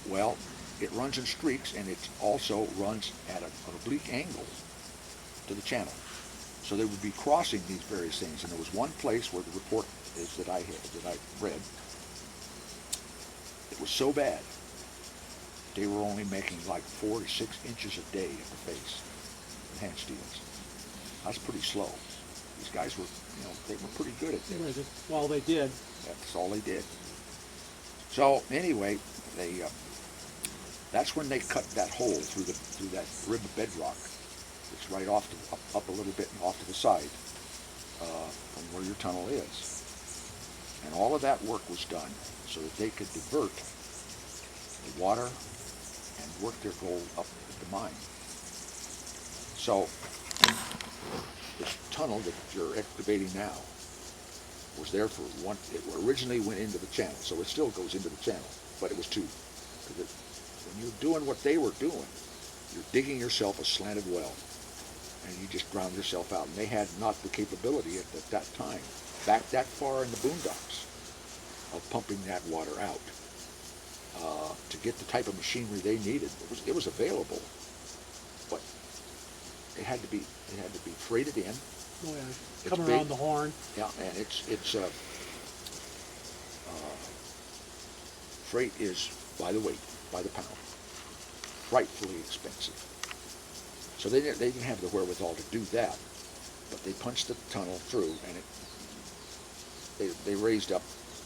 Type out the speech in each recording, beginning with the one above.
Well, it runs in streaks, and it also runs at an oblique angle to the channel. So they would be crossing these various things. And there was one place where the report is that I read. It was so bad, they were only making like 4 to 6 inches a day at the face in hand steels. That's pretty slow. These guys were, they were pretty good at this. Well, they did. That's all they did. So anyway, that's when they cut that hole through that rib of bedrock. It's right off up a little bit and off to the side from where your tunnel is. And all of that work was done so that they could divert the water and work their gold up at the mine. So this tunnel that you're excavating now was there for one. It originally went into the channel, so it still goes into the channel, but it was two. Because when you're doing what they were doing, you're digging yourself a slanted well, and you just drown yourself out. And they had not the capability at that time, back that far in the boondocks, of pumping that water out to get the type of machinery they needed. It was available, but it had to be freighted in. Oh yeah, coming around the horn. Yeah, and it's freight is by the weight, by the pound, frightfully expensive. So they didn't have the wherewithal to do that, but they punched the tunnel through, and they raised up,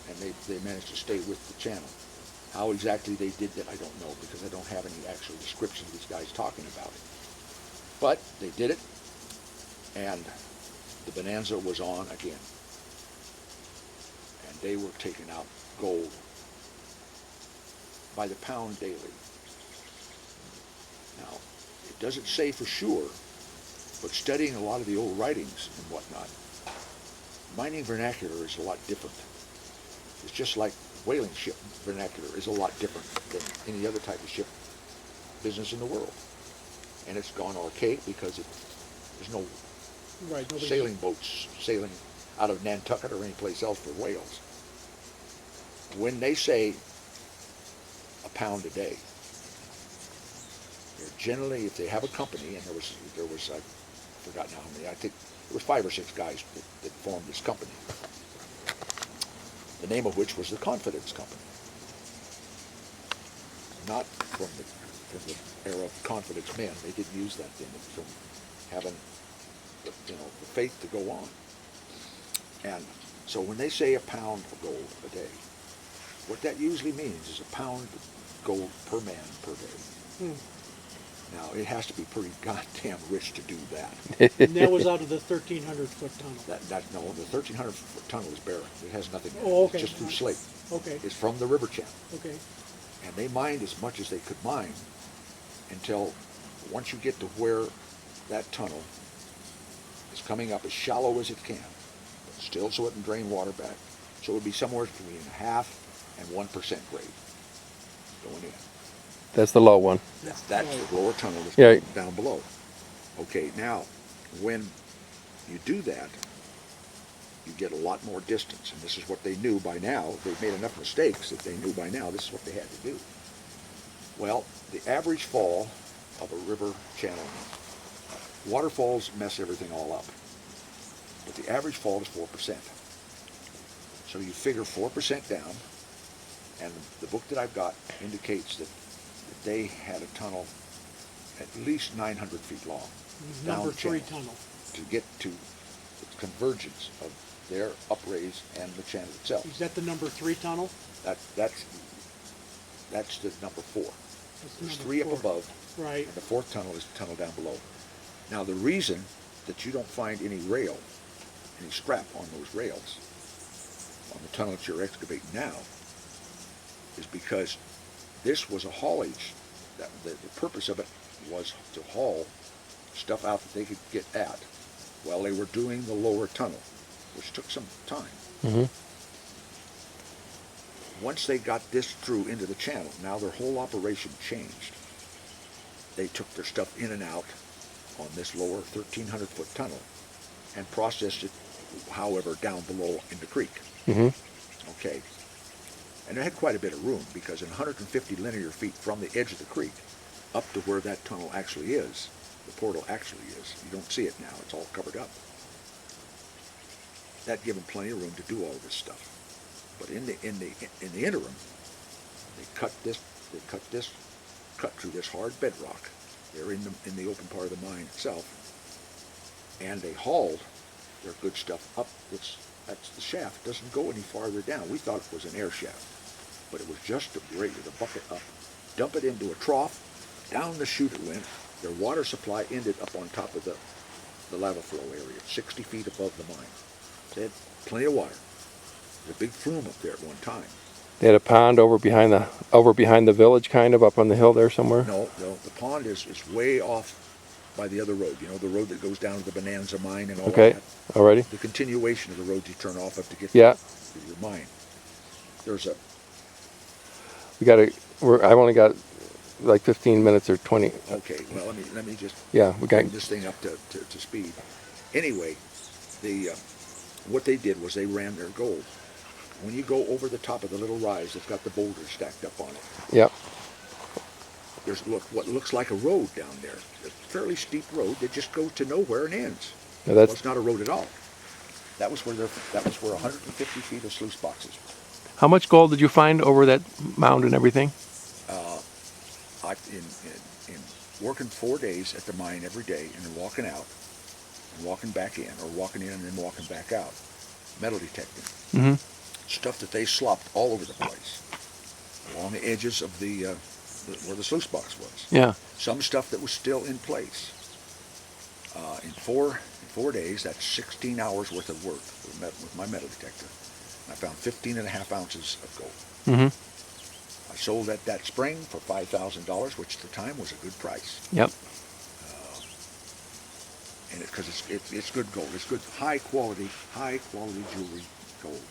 and they managed to stay with the channel. How exactly they did that, I don't know, because I don't have any actual description of these guys talking about it. But they did it, and the bonanza was on again. And they were taking out gold by the pound daily. Now, it doesn't say for sure, but studying a lot of the old writings and whatnot, mining vernacular is a lot different. It's just like whaling ship vernacular is a lot different than any other type of ship business in the world. And it's gone archaic because there's no sailing boats sailing out of Nantucket or anyplace else for whales. When they say a pound a day, they're generally, if they have a company, and there was I've forgotten how many, I think there was 5 or 6 guys that formed this company, the name of which was the Confidence Company. Not from the era of confidence men. They didn't use that thing. It was from having the faith to go on. And so when they say a pound of gold a day, what that usually means is a pound of gold per man per day. Now, it has to be pretty goddamn rich to do that. And that was out of the 1,300-foot tunnel. No, the 1,300-foot tunnel is barren. It has nothing in it. Oh, okay. It's just through slate. Okay. It's from the river channel. Okay. And they mined as much as they could mine until once you get to where that tunnel is coming up as shallow as it can, but still so it can drain water back. So it would be somewhere between 0.5% and 1% grade going in. That's the low one. That's the lower tunnel that's down below. Okay, now, when you do that, you get a lot more distance, and this is what they knew by now. They've made enough mistakes that they knew by now this is what they had to do. Well, the average fall of a river channel, waterfalls mess everything all up, but the average fall is 4%. So you figure 4% down, and the book that I've got indicates that they had a tunnel at least 900 feet long, Number 3 tunnel. to get to the convergence of their upraise and the channel itself. Is that the number 3 tunnel? That's the number 4. There's Number 3 4. up above, Right. and the 4th tunnel is the tunnel down below. Now the reason that you don't find any rail, any scrap on those rails, on the tunnel that you're excavating now, is because this was a haulage. The purpose of it was to haul stuff out that they could get at while they were doing the lower tunnel, which took some time. Mm-hmm. Once they got this through into the channel, now their whole operation changed. They took their stuff in and out on this lower 1,300-foot tunnel and processed it, however, down below in the creek. Mm-hmm. Okay. And it had quite a bit of room, because in 150 linear feet from the edge of the creek up to where that tunnel actually is, the portal actually is, you don't see it now, it's all covered up. That gave them plenty of room to do all this stuff. But in the interim, they cut through this hard bedrock. They're in the open part of the mine itself, and they hauled their good stuff up. That's the shaft. It doesn't go any farther down. We thought it was an air shaft, but it was just to break the bucket up, dump it into a trough, down the chute it went. Their water supply ended up on top of the lava flow area, 60 feet above the mine. They had plenty of water. There's a big flume up there at one time. They had a pond over behind the village, kind of up on the hill there somewhere. No, the pond is way off by the other road. You know, the road that goes down to the Bonanza mine and all Okay, that. alriady. The continuation of the road you turn off of to get Yeah. to your mine. There's a. I've only got like 15 minutes or 20. Okay, well let me just. Yeah, we got bring this thing up to speed. Anyway, what they did was they ran their gold. When you go over the top of the little rise, it's got the boulders stacked up on it. Yep. There's what looks like a road down there. A fairly steep road that just goes to nowhere and ends. Now Well, it's not a road at all. That was where 150 feet of sluice boxes. How much gold did you find over that mound and everything? In working 4 days at the mine every day, and then walking out, and walking back in, or walking in and then walking back out, metal detecting. Mm-hmm. Stuff that they slopped all over the place, along the edges of where the sluice box was. Yeah. Some stuff that was still in place. In 4 days, that's 16 hours worth of work with my metal detector. I found 15.5 ounces of gold. Mm-hmm. I sold that spring for $5,000, which at the time was a good price. Yep. And because it's good gold, it's good high quality jewelry gold.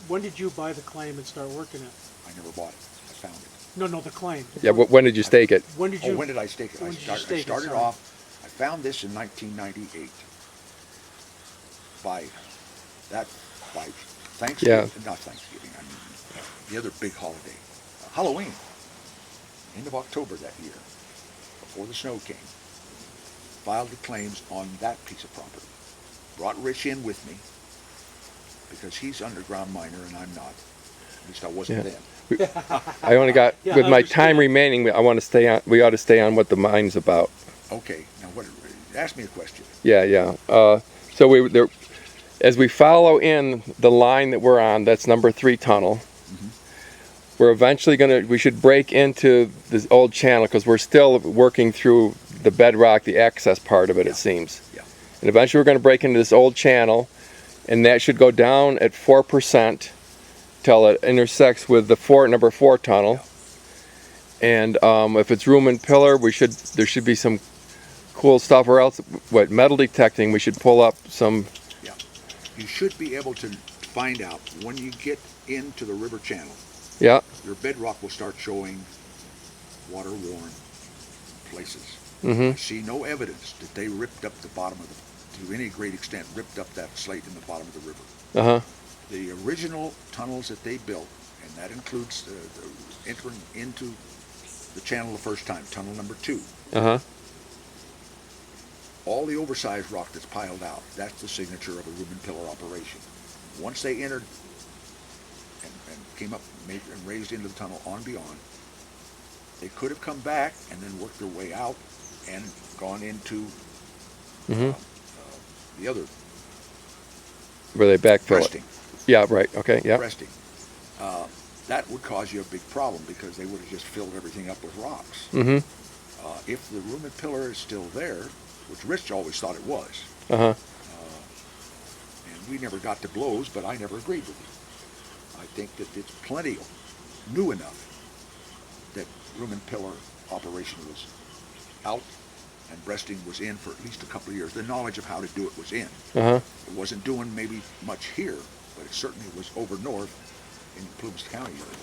When did you buy the claim and start working it? I never bought it. I found it. No, the claim. Yeah. When did you stake it? When did you? When did I stake it? When did you stake it? started Sorry. off. I found this in 1998. By Thanksgiving, not Thanksgiving. I mean the other big holiday, Halloween. End of October that year, before the snow came. Filed the claims on that piece of property. Brought Rich in with me, because he's underground miner and I'm not. At least I wasn't then. I only got Yeah, with I my understand. time remaining. I want to stay on. We ought to stay on what the mine's about. Okay, now ask me a question. Yeah. So as we follow in the line that we're on, that's number 3 tunnel. Mm-hmm. We're eventually we should break into this old channel, because we're still working through the bedrock, the access part of it, it seems. Yeah. And eventually we're going to break into this old channel, and that should go down at 4% till it intersects with the number 4 tunnel. And if it's room and pillar, there should be some cool stuff, or else metal detecting, we should pull up some. Yeah. You should be able to find out when you get into the river channel. Yeah. Your bedrock will start showing water-worn places. Mm-hmm. I see no evidence that they ripped up the bottom of to any great extent, ripped up that slate in the bottom of the river. Uh-huh. The original tunnels that they built, and that includes the entering into the channel the first time, tunnel number 2. Uh-huh. All the oversized rock that's piled out, that's the signature of a room and pillar operation. Once they entered and came up and raised into the tunnel on beyond, they could have come back and then worked their way out and gone into the other Where they backfill resting. it. Yeah, right. Okay, yeah. Resting. That would cause you a big problem, because they would have just filled everything up with rocks. Mm-hmm. If the room and pillar is still there, which Rich always thought it was, Uh-huh. and we never got to blows, but I never agreed with him. I think that it's plenty new enough that room and pillar operation was out and breasting was in for at least a couple of years. The knowledge of how to do it was in. Uh-huh. It wasn't doing maybe much here, but it certainly was over north in Plumas County area.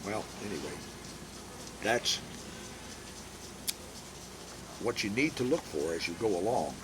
Well, anyway, that's what you need to look for as you go along.